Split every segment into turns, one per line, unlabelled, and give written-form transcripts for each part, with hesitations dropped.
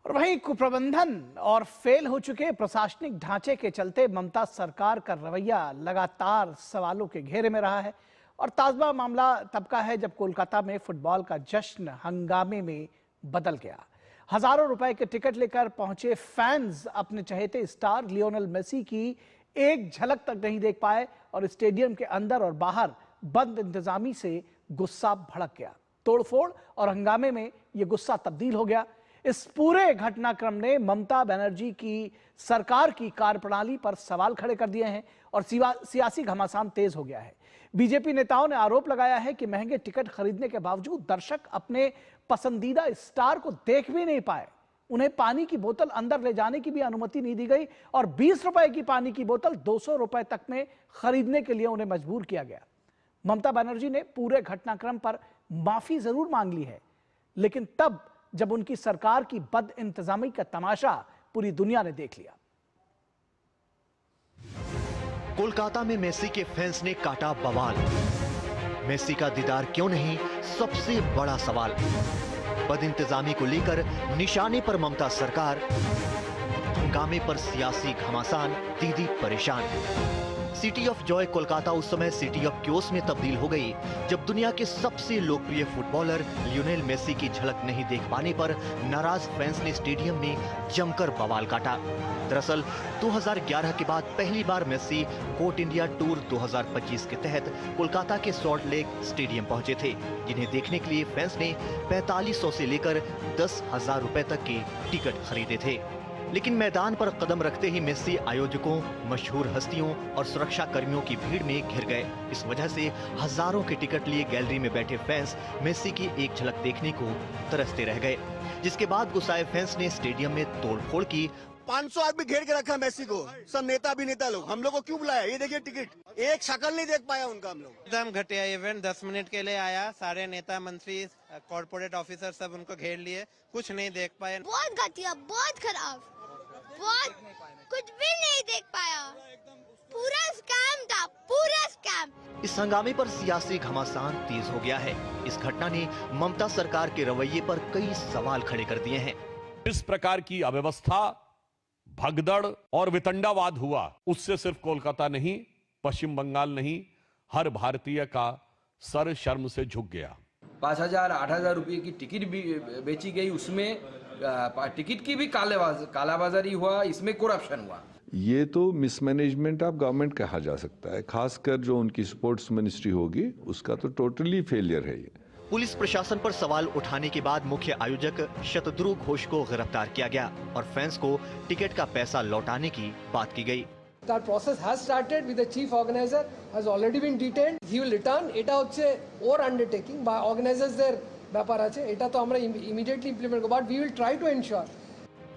और वहीं कुप्रबंधन और फेल हो चुके प्रशासनिक ढांचे के चलते ममता सरकार का रवैया लगातार सवालों के घेरे में रहा है। और ताजा मामला तब का है जब कोलकाता में फुटबॉल का जश्न हंगामे में बदल गया। हजारों रुपए के टिकट लेकर पहुंचे फैंस अपने चहेते स्टार लियोनेल मेसी की एक झलक तक नहीं देख पाए और स्टेडियम के अंदर और बाहर बंद इंतजामी से गुस्सा भड़क गया। तोड़फोड़ और हंगामे में यह गुस्सा तब्दील हो गया। इस पूरे घटनाक्रम ने ममता बनर्जी की सरकार की कार्यप्रणाली पर सवाल खड़े कर दिए हैं और सियासी घमासान तेज हो गया है। बीजेपी नेताओं ने आरोप लगाया है कि महंगे टिकट खरीदने के बावजूद दर्शक अपने पसंदीदा स्टार को देख भी नहीं पाए। उन्हें पानी की बोतल अंदर ले जाने की भी अनुमति नहीं दी गई और 20 रुपए की पानी की बोतल 200 रुपए तक में खरीदने के लिए उन्हें मजबूर किया गया। ममता बनर्जी ने पूरे घटनाक्रम पर माफी जरूर मांग ली है, लेकिन तब जब उनकी सरकार की बद इंतजामी का तमाशा पूरी दुनिया ने देख लिया।
कोलकाता में मेसी के फैंस ने काटा बवाल। मेसी का दीदार क्यों नहीं, सबसे बड़ा सवाल। बद इंतजामी को लेकर निशाने पर ममता सरकार, हंगामे पर सियासी घमासान, दीदी परेशान। सिटी ऑफ जॉय कोलकाता उस समय सिटी ऑफ क्योस में तब्दील हो गई जब दुनिया के सबसे लोकप्रिय फुटबॉलर लियोनेल मेसी की झलक नहीं देख पाने पर नाराज फैंस ने स्टेडियम में जमकर बवाल काटा। दरअसल 2011 के बाद पहली बार मेसी कोट इंडिया टूर 2025 के तहत कोलकाता के सॉल्ट लेक स्टेडियम पहुंचे थे, जिन्हें देखने के लिए फैंस ने 4500 से लेकर 10,000 रुपए तक के टिकट खरीदे थे। लेकिन मैदान पर कदम रखते ही मेसी आयोजकों, मशहूर हस्तियों और सुरक्षा कर्मियों की भीड़ में घिर गए। इस वजह से हजारों के टिकट लिए गैलरी में बैठे फैंस मेसी की एक झलक देखने को तरसते रह गए, जिसके बाद गुस्साए फैंस ने स्टेडियम में तोड़फोड़ की।
500 आदमी घेर के रखा मेसी को, सब नेता अभिनेता लोग। हम लोग को क्यों बुलाया? ये देखिए टिकट, एक शक्ल नहीं देख पाया उनका। हम लोग
एकदम घटिया इवेंट, 10 मिनट के लिए आया, सारे नेता मंत्री कॉर्पोरेट ऑफिसर सब उनको घेर लिए, कुछ नहीं देख पाए।
बहुत घटिया, बहुत खराब, बहुत कुछ भी नहीं देख पाया। पूरा स्कैम था, पूरा स्कैम।
इस हंगामे पर सियासी घमासान तेज हो गया है। इस घटना ने ममता सरकार के रवैये पर कई सवाल खड़े कर दिए हैं।
इस प्रकार की अव्यवस्था, भगदड़ और वितंडावाद हुआ, उससे सिर्फ कोलकाता नहीं, पश्चिम बंगाल नहीं, हर भारतीय का सर शर्म से झुक गया।
5,000 8,000 रुपये की टिकट भी बेची गई, उसमें टिकट की भी कालाबाजारी हुआ, इसमें करप्शन हुआ।
ये तो मिसमैनेजमेंट ऑफ गवर्नमेंट कहा जा सकता है, खासकर जो उनकी स्पोर्ट्स मिनिस्ट्री होगी उसका तो टोटली फेलियर है ये।
पुलिस प्रशासन पर सवाल उठाने के बाद मुख्य आयोजक शतद्रु घोष को गिरफ्तार किया गया और फैंस को टिकट का पैसा लौटाने की बात की गई।
The process has started with the chief organizer has already been detained. He will return. এটা হচ্ছে ওর undertaking বা organizersদের ব্যাপার আছে, এটা তো আমরা immediately implement করব, but we will try to ensure।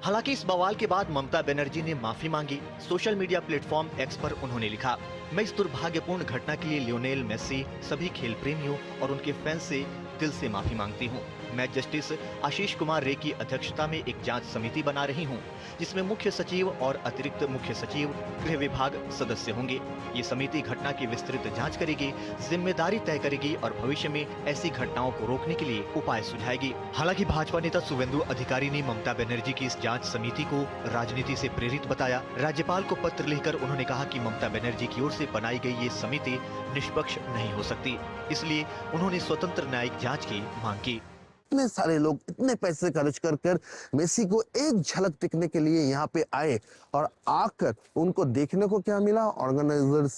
हालांकि इस बवाल के बाद ममता बनर्जी ने माफी मांगी। सोशल मीडिया प्लेटफॉर्म एक्स पर उन्होंने लिखा, मैं इस दुर्भाग्यपूर्ण घटना के लिए लियोनेल मेसी, सभी खेल प्रेमियों और उनके फैंस से दिल से माफी मांगती हूँ। मैं जस्टिस आशीष कुमार रे की अध्यक्षता में एक जांच समिति बना रही हूँ, जिसमें मुख्य सचिव और अतिरिक्त मुख्य सचिव गृह विभाग सदस्य होंगे। ये समिति घटना की विस्तृत जांच करेगी, जिम्मेदारी तय करेगी और भविष्य में ऐसी घटनाओं को रोकने के लिए उपाय सुझाएगी। हालांकि भाजपा नेता शुवेंदु अधिकारी ने ममता बनर्जी की इस जांच समिति को राजनीति से प्रेरित बताया। राज्यपाल को पत्र लिखकर उन्होंने कहा कि ममता बनर्जी की ओर से बनाई गई ये समिति निष्पक्ष नहीं हो सकती, इसलिए उन्होंने स्वतंत्र न्यायिक जांच की मांग की।
इतने सारे लोग इतने पैसे खर्च कर कर मेसी को एक झलक दिखने के लिए यहाँ पे आए और आकर उनको देखने को क्या मिला? ऑर्गेनाइजर्स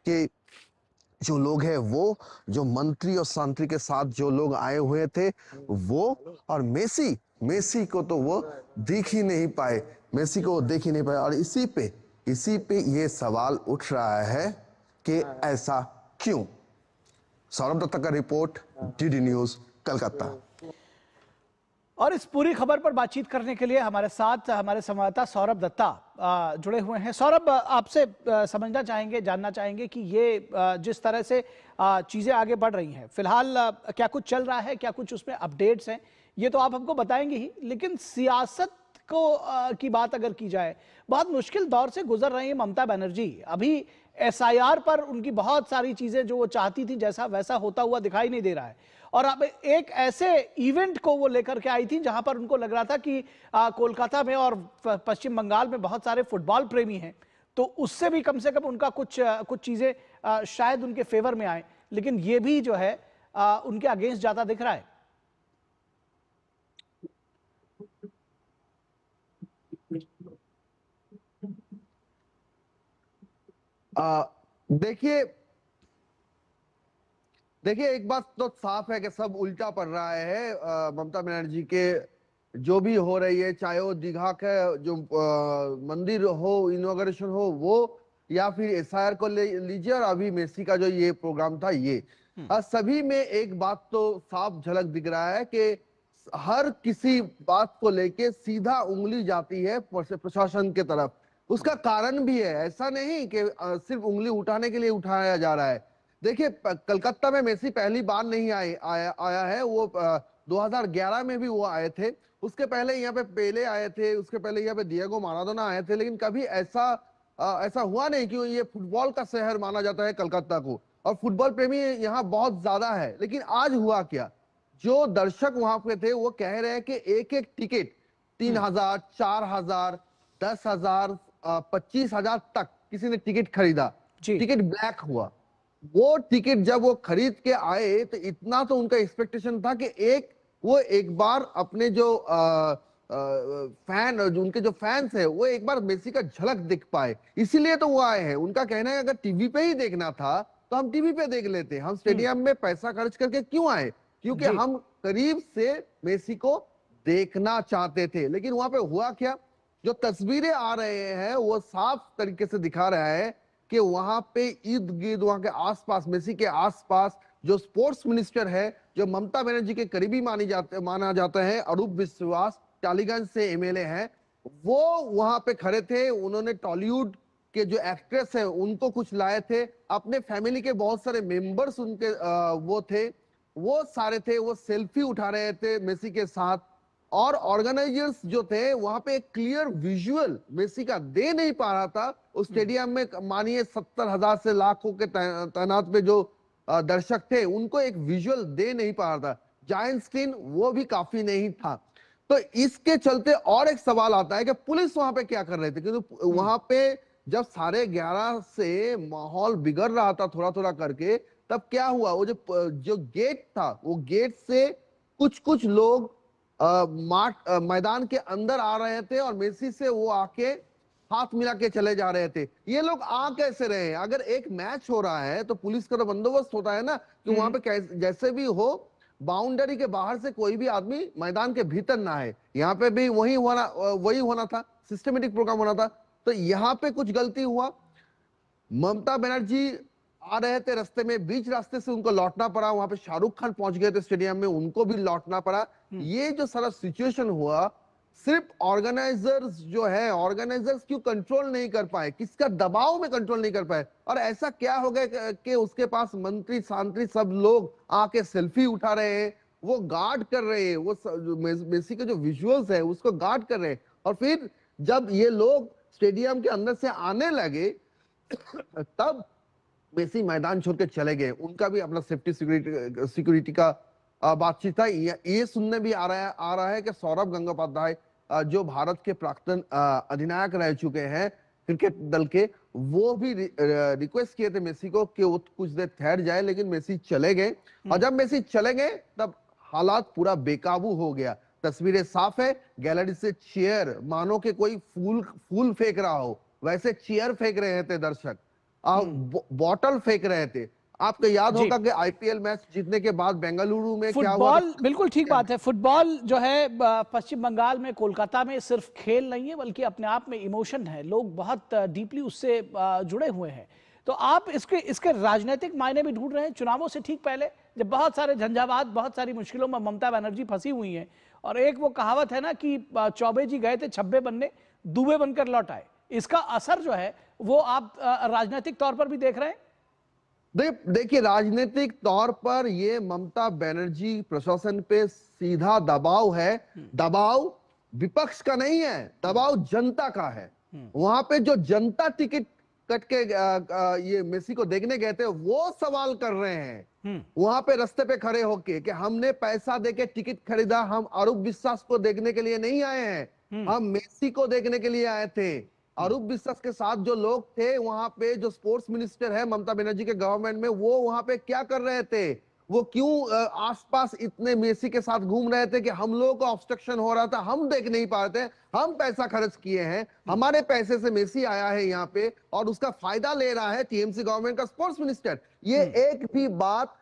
के जो लोग हैं वो, जो मंत्री और संतरी के साथ जो लोग आए हुए थे वो, और मेसी को तो वो देख ही नहीं पाए, मेसी को देख ही नहीं पाए। और इसी पे ये सवाल उठ रहा है कि ऐसा क्यों? सौरभ दत्ता का रिपोर्ट, डीडी न्यूज, कलकत्ता।
और इस पूरी खबर पर बातचीत करने के लिए हमारे साथ हमारे संवाददाता सौरभ दत्ता जुड़े हुए हैं। सौरभ, आपसे समझना चाहेंगे, जानना चाहेंगे कि ये जिस तरह से चीजें आगे बढ़ रही हैं, फिलहाल क्या कुछ चल रहा है, क्या कुछ उसमें अपडेट्स हैं, ये तो आप हमको बताएंगे ही, लेकिन सियासत को की बात अगर की जाए, बहुत मुश्किल दौर से गुजर रही है ममता बनर्जी। अभी एसआईआर पर उनकी बहुत सारी चीजें जो वो चाहती थी जैसा वैसा होता हुआ दिखाई नहीं दे रहा है। और अब एक ऐसे इवेंट को वो लेकर के आई थी जहां पर उनको लग रहा था कि कोलकाता में और पश्चिम बंगाल में बहुत सारे फुटबॉल प्रेमी हैं, तो उससे भी कम से कम उनका कुछ चीजें शायद उनके फेवर में आए, लेकिन ये भी जो है उनके अगेंस्ट ज्यादा दिख रहा है।
देखिए एक बात तो साफ है कि सब उल्टा पड़ रहा है। ममता बनर्जी के जो भी हो रही है, चाहे वो दीघा का जो मंदिर हो, इनॉग्रेशन हो वो, या फिर एसआईआर को लीजिए, और अभी मेसी का जो ये प्रोग्राम था ये, सभी में एक बात तो साफ झलक दिख रहा है कि हर किसी बात को लेके सीधा उंगली जाती है प्रशासन के तरफ। उसका कारण भी है, ऐसा नहीं कि सिर्फ उंगली उठाने के लिए उठाया जा रहा है। देखिए कलकत्ता में मेसी पहली बार नहीं आया है, वो 2011 में भी वो आए थे, उसके पहले यहाँ पे पेले आए थे, उसके पहले यहाँ पे डिएगो माराडोना आए थे, लेकिन कभी ऐसा हुआ नहीं कि ये फुटबॉल का शहर माना जाता है कलकत्ता को, और फुटबॉल प्रेमी यहाँ बहुत ज्यादा है। लेकिन आज हुआ क्या, जो दर्शक वहां पे थे वो कह रहे हैं कि एक एक टिकट 3000, 4000, 10,000, 25,000 तक किसी ने टिकट खरीदा, टिकट ब्लैक हुआ। वो टिकट जब वो खरीद के आए तो इतना तो उनका एक्सपेक्टेशन था कि वो एक बार अपने जो उनके जो फैंस है वो एक बार मेसी का झलक दिख पाए, इसीलिए तो वो आए हैं। उनका कहना है अगर टीवी पे ही देखना था तो हम टीवी पे देख लेते, हम स्टेडियम में पैसा खर्च करके क्यों आए, क्योंकि हम करीब से मेसी को देखना चाहते थे। लेकिन वहां पे हुआ क्या, जो तस्वीरें आ रहे हैं वो साफ तरीके से दिखा रहा है कि वहां पे इर्द गिर्द, वहां के आसपास, मेसी के आसपास जो स्पोर्ट्स मिनिस्टर है, जो ममता बनर्जी के करीबी माना जाता है, अरूप विश्वास, टालीगंज से एमएलए हैं, वो वहां पे खड़े थे। उन्होंने टॉलीवुड के जो एक्ट्रेस है उनको कुछ लाए थे, अपने फैमिली के बहुत सारे मेंबर्स उनके वो थे, वो सारे थे, वो सेल्फी उठा रहे थे मेसी के साथ। और ऑर्गेनाइजर्स जो थे वहां पे एक क्लियर विजुअल मेसी का दे नहीं पा रहा था। उस स्टेडियम में मानिए 70,000 से लाखों के तैनात पे जो दर्शक थे उनको एक विजुअल दे नहीं पा रहा था, जायंट स्क्रीन वो भी काफी नहीं था। तो इसके चलते और एक सवाल आता है कि पुलिस वहां पे क्या कर रहे थे, क्योंकि वहां पे जब 11:30 से माहौल बिगड़ रहा था थोड़ा थोड़ा करके, तब क्या हुआ, वो जो गेट था, वो गेट से कुछ लोग मैदान के अंदर आ रहे थे और मेसी से वो आके हाथ मिला के चले जा रहे थे। ये लोग आ कैसे रहे हैं? अगर एक मैच हो रहा है तो पुलिस का तो बंदोबस्त होता है ना कि वहां पे जैसे भी हो बाउंड्री के बाहर से कोई भी आदमी मैदान के भीतर ना है। यहाँ पे भी वही होना था, सिस्टमेटिक प्रोग्राम होना था। तो यहाँ पे कुछ गलती हुआ। ममता बनर्जी आ रहे थे रास्ते में, बीच रास्ते से उनको लौटना पड़ा। वहां पे शाहरुख खान पहुंच गए थे स्टेडियम में, उनको भी लौटना पड़ा। ये जो सारा सिचुएशन हुआ, सिर्फ ऑर्गेनाइजर्स जो है, ऑर्गेनाइजर्स क्यों कंट्रोल नहीं कर पाए, किसका दबाव में कंट्रोल नहीं कर पाए, और ऐसा क्या हो गया कि उसके पास मंत्री सांत्री सब लोग आके सेल्फी उठा रहे हैं, वो गार्ड कर रहे हैं, वो मेसी के जो विजुअल्स है उसको गार्ड कर रहे हैं। और फिर जब ये लोग स्टेडियम के अंदर से आने लगे तब मेसी मैदान छोड़ के चले गए। उनका भी अपना सेफ्टी सिक्योरिटी का बातचीत था। ये सुनने भी आ रहा है कि सौरभ गंगोपाध्याय जो भारत के प्राक्तन अधिनायक रह चुके हैं क्रिकेट दल के, वो भी रिक्वेस्ट किए थे मेसी को कि वो कुछ देर ठहर जाए, लेकिन मेसी चले गए। और जब मेसी चले गए तब हालात पूरा बेकाबू हो गया। तस्वीरें साफ है, गैलरी से चेयर मानो कि कोई फूल फेंक रहा हो, वैसे चेयर फेंक रहे थे दर्शक, बॉटल फेंक रहे थे। आपको याद होगा कि आईपीएल मैच जीतने के बाद बेंगलुरु में क्या हुआ?
बिल्कुल ठीक बात है। फुटबॉल जो है पश्चिम बंगाल में, कोलकाता में सिर्फ खेल नहीं है बल्कि अपने आप में इमोशन है। लोग बहुत डीपली उससे जुड़े हुए हैं। तो आप इसके राजनीतिक मायने भी ढूंढ रहे हैं। चुनावों से ठीक पहले जब बहुत सारे झंझावात, बहुत सारी मुश्किलों में ममता बनर्जी फंसी हुई हैं, और एक वो कहावत है ना कि चौबे जी गए थे छब्बे बनने, दूबे बनकर लौट आए, इसका असर जो है वो आप राजनीतिक तौर पर भी देख रहे हैं?
देखिए राजनीतिक तौर पर ये ममता बनर्जी प्रशासन पे सीधा दबाव है। दबाव विपक्ष का नहीं है, दबाव जनता का है। वहां पे जो जनता टिकट कट के ये मेसी को देखने गए थे, वो सवाल कर रहे हैं वहां पे रास्ते पे खड़े होके कि हमने पैसा देके टिकट खरीदा, हम अरूप विश्वास को देखने के लिए नहीं आए हैं, हम मेसी को देखने के लिए आए थे। अरूप विश्वास के साथ जो लोग थे वहां पे, जो स्पोर्ट्स मिनिस्टर है ममता बनर्जी के गवर्नमेंट में, वो वहां पे क्या कर रहे थे? वो क्यों आसपास इतने मेसी के साथ घूम रहे थे कि हम लोगों को ऑब्स्ट्रक्शन हो रहा था, हम देख नहीं पा रहे थे। हम पैसा खर्च किए हैं, हमारे पैसे से मेसी आया है यहाँ पे और उसका फायदा ले रहा है टीएमसी गवर्नमेंट का स्पोर्ट्स मिनिस्टर। ये एक भी बात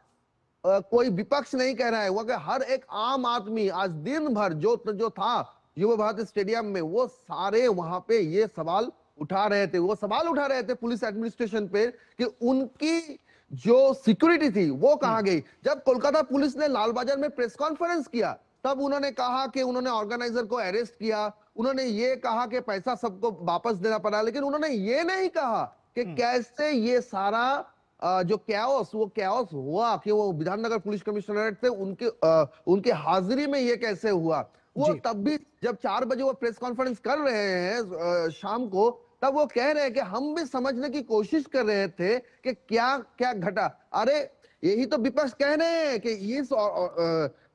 कोई विपक्ष नहीं कह रहा है। वो हर एक आम आदमी आज दिन भर जो था युवा भारती स्टेडियम में, वो सारे वहां पे ये सवाल उठा रहे थे। वो सवाल उठा रहे थे पुलिस एडमिनिस्ट्रेशन पे कि उनकी जो सिक्योरिटी थी वो कहां गई। जब कोलकाता पुलिस ने लाल बाजार में प्रेस कॉन्फ्रेंस किया, तब उन्होंने कहा कि उन्होंने ऑर्गेनाइजर को अरेस्ट किया, उन्होंने ये कहा कि पैसा सबको वापस देना पड़ा, लेकिन उन्होंने ये नहीं कहा कि कैसे ये सारा जो कैओस, वो कैओस हुआ कि वो विधाननगर पुलिस कमिश्नरेट थे, उनके हाजिरी में ये कैसे हुआ। वो तब भी जब 4 बजे वो प्रेस कॉन्फ्रेंस कर रहे हैं शाम को, तब वो कह रहे हैं कि हम भी समझने की कोशिश कर रहे थे कि क्या क्या घटा। अरे यही तो विपक्ष कह रहे हैं कि इस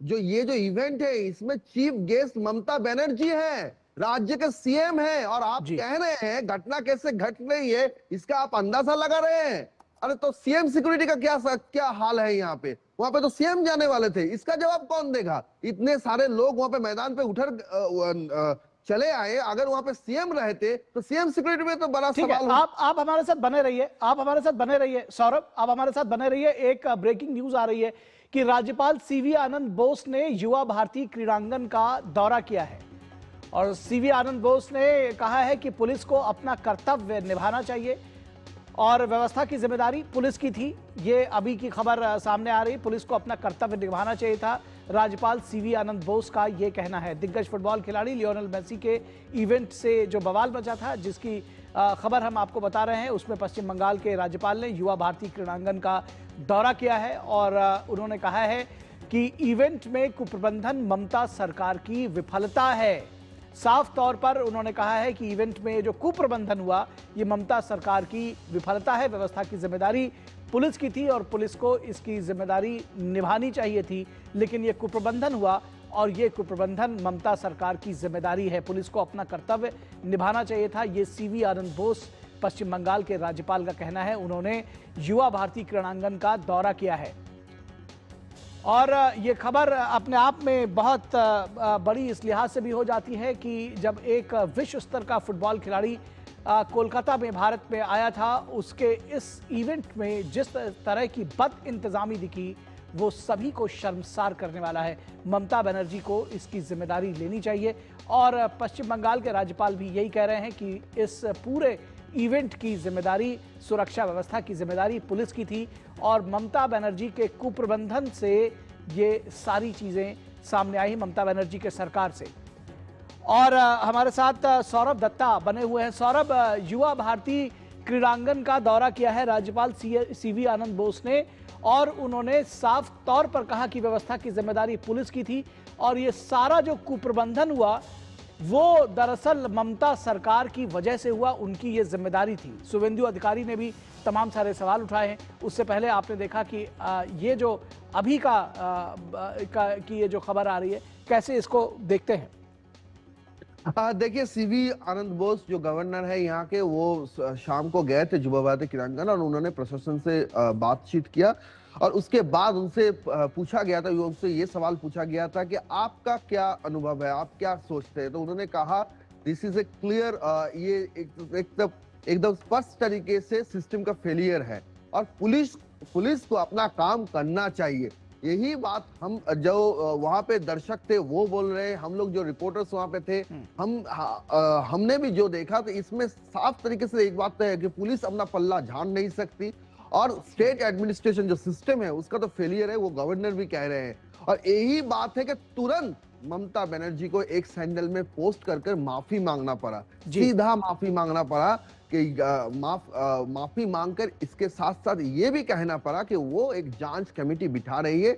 ये जो इवेंट है इसमें चीफ गेस्ट ममता बनर्जी है, राज्य के सीएम है, और आप कह रहे हैं घटना कैसे घट रही है इसका आप अंदाजा लगा रहे हैं। अरे तो सीएम सिक्योरिटी का क्या हाल है यहाँ पे? वहां पे तो सीएम जाने वाले थे, इसका जवाब कौन देगा? इतने सारे लोग वहां पे मैदान पे उठर चले आए, अगर वहां पे सीएम रहते तो सीएम सिक्योरिटी में तो बड़ा सवाल।
आप हमारे साथ बने रहिए, आप हमारे साथ बने रहिए। सौरभ, आप हमारे साथ बने रहिए। एक ब्रेकिंग न्यूज आ रही है कि राज्यपाल सीवी आनंद बोस ने युवा भारती क्रीड़ांगन का दौरा किया है और सीवी आनंद बोस ने कहा है कि पुलिस को अपना कर्तव्य निभाना चाहिए और व्यवस्था की जिम्मेदारी पुलिस की थी। ये अभी की खबर सामने आ रही, पुलिस को अपना कर्तव्य निभाना चाहिए था, राज्यपाल सीवी आनंद बोस का ये कहना है। दिग्गज फुटबॉल खिलाड़ी लियोनेल मेसी के इवेंट से जो बवाल मचा था, जिसकी खबर हम आपको बता रहे हैं, उसमें पश्चिम बंगाल के राज्यपाल ने युवा भारती क्रीड़ांगन का दौरा किया है और उन्होंने कहा है कि इवेंट में कुप्रबंधन ममता सरकार की विफलता है। साफ तौर पर उन्होंने कहा है कि इवेंट में जो कुप्रबंधन हुआ ये ममता सरकार की विफलता है, व्यवस्था की जिम्मेदारी पुलिस की थी और पुलिस को इसकी जिम्मेदारी निभानी चाहिए थी, लेकिन ये कुप्रबंधन हुआ और ये कुप्रबंधन ममता सरकार की जिम्मेदारी है, पुलिस को अपना कर्तव्य निभाना चाहिए था। ये सीवी आनंद बोस पश्चिम बंगाल के राज्यपाल का कहना है। उन्होंने युवा भारती क्रीड़ांगन का दौरा किया है और ये खबर अपने आप में बहुत बड़ी इस लिहाज से भी हो जाती है कि जब एक विश्व स्तर का फुटबॉल खिलाड़ी कोलकाता में भारत में आया था, उसके इस इवेंट में जिस तरह की बद इंतजामी दिखी वो सभी को शर्मसार करने वाला है। ममता बनर्जी को इसकी जिम्मेदारी लेनी चाहिए और पश्चिम बंगाल के राज्यपाल भी यही कह रहे हैं कि इस पूरे इवेंट की जिम्मेदारी, सुरक्षा व्यवस्था की जिम्मेदारी पुलिस की थी और ममता बनर्जी के कुप्रबंधन से ये सारी चीज़ें सामने आई, ममता बनर्जी के सरकार से। और हमारे साथ सौरभ दत्ता बने हुए हैं। सौरभ, युवा भारती क्रीड़ांगन का दौरा किया है राज्यपाल सीवी आनंद बोस ने और उन्होंने साफ तौर पर कहा कि व्यवस्था की जिम्मेदारी पुलिस की थी और ये सारा जो कुप्रबंधन हुआ वो दरअसल ममता सरकार की वजह से हुआ, उनकी ये जिम्मेदारी थी। शुभेंदु अधिकारी ने भी तमाम सारे सवाल उठाए हैं। उससे पहले आपने देखा कि ये जो अभी की ये जो खबर आ रही है, कैसे इसको देखते हैं?
देखिए, सीवी आनंद बोस जो गवर्नर है यहाँ के, वो शाम को गए थे युवा भारती क्रीड़ांगन और उन्होंने प्रशासन से बातचीत किया और उसके बाद उनसे पूछा गया था, उनसे ये सवाल पूछा गया था कि आपका क्या अनुभव है, आप क्या सोचते हैं। तो उन्होंने कहा दिस इज ए क्लियर, ये एकदम स्पष्ट तरीके से सिस्टम का फेलियर है और पुलिस को अपना काम करना चाहिए। यही बात हम जो वहां पे दर्शक थे वो बोल रहे हैं, हम लोग जो रिपोर्टर्स वहां पे थे हमने भी जो देखा, तो इसमें साफ तरीके से एक बात है कि पुलिस अपना पल्ला झाड़ नहीं सकती और स्टेट एडमिनिस्ट्रेशन जो सिस्टम है उसका तो फेलियर है, वो गवर्नर भी कह रहे हैं। और यही बात है कि तुरंत ममता बनर्जी को एक सैंडल में पोस्ट कर माफी मांगना पड़ा, सीधा माफी मांगना पड़ा कि माफी मांगकर इसके साथ साथ ये भी कहना पड़ा कि वो एक जांच कमेटी बिठा रही है,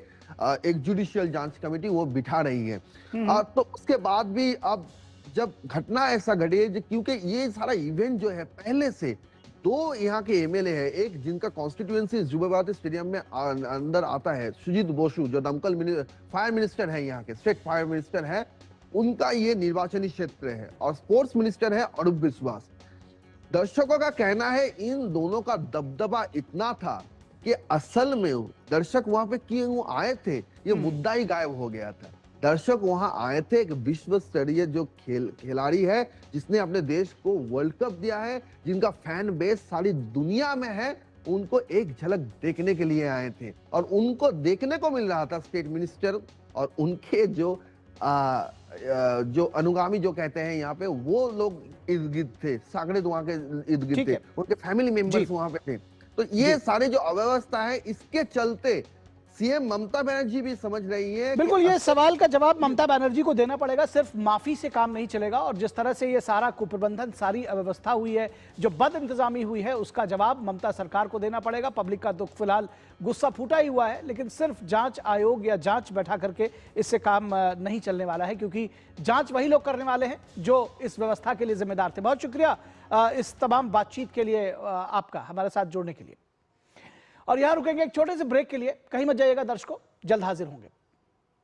एक जुडिशियल जांच कमेटी वो बिठा रही है। तो उसके बाद भी अब जब घटना ऐसा घटी है, क्योंकि ये सारा इवेंट जो है पहले से दो यहाँ के एमएलए हैं, एक जिनका कॉन्स्टिट्यूएंसी जुबेबाती स्टेडियम में अंदर आता है, सुजीत बोसु, जो दमकल फायर मिनिस्टर है, यहाँ के स्टेट फायर मिनिस्टर है, उनका ये निर्वाचनी क्षेत्र है, और स्पोर्ट्स मिनिस्टर है अरूप विश्वास। दर्शकों का कहना है इन दोनों का दबदबा इतना था कि असल में दर्शक वहां पे क्यों आए थे ये मुद्दा ही गायब हो गया था। दर्शक वहां आए थे एक विश्व स्तरीय जो खिलाड़ी है, जिसने अपने देश को वर्ल्ड कप दिया है, जिनका फैन बेस सारी दुनिया में है, उनको एक झलक देखने के लिए आए थे। और उनको देखने को मिल रहा था स्टेट मिनिस्टर और उनके जो अनुगामी जो कहते हैं यहाँ पे, वो लोग इर्द गिर्द थे, सागड़े वहां के इर्द गिर्द थे, उनके फैमिली मेंबर्स वहां पे थे। तो ये सारे जो अव्यवस्था है, इसके चलते सीएम ममता बनर्जी भी समझ रही है।
बिल्कुल, ये सवाल का जवाब ममता बनर्जी को देना पड़ेगा, सिर्फ माफी से काम नहीं चलेगा। और जिस तरह से ये सारा कुप्रबंधन, सारी अव्यवस्था हुई है, जो बद इंतजामी हुई है, उसका जवाब ममता सरकार को देना पड़ेगा। पब्लिक का दुख फिलहाल गुस्सा फूटा ही हुआ है, लेकिन सिर्फ जांच आयोग या जांच बैठा करके इससे काम नहीं चलने वाला है, क्योंकि जांच वही लोग करने वाले हैं जो इस व्यवस्था के लिए जिम्मेदार थे। बहुत शुक्रिया इस तमाम बातचीत के लिए, आपका हमारे साथ जुड़ने के लिए। और यहां रुकेंगे एक छोटे से ब्रेक के लिए, कहीं मत जाइएगा दर्शकों, जल्द हाजिर होंगे।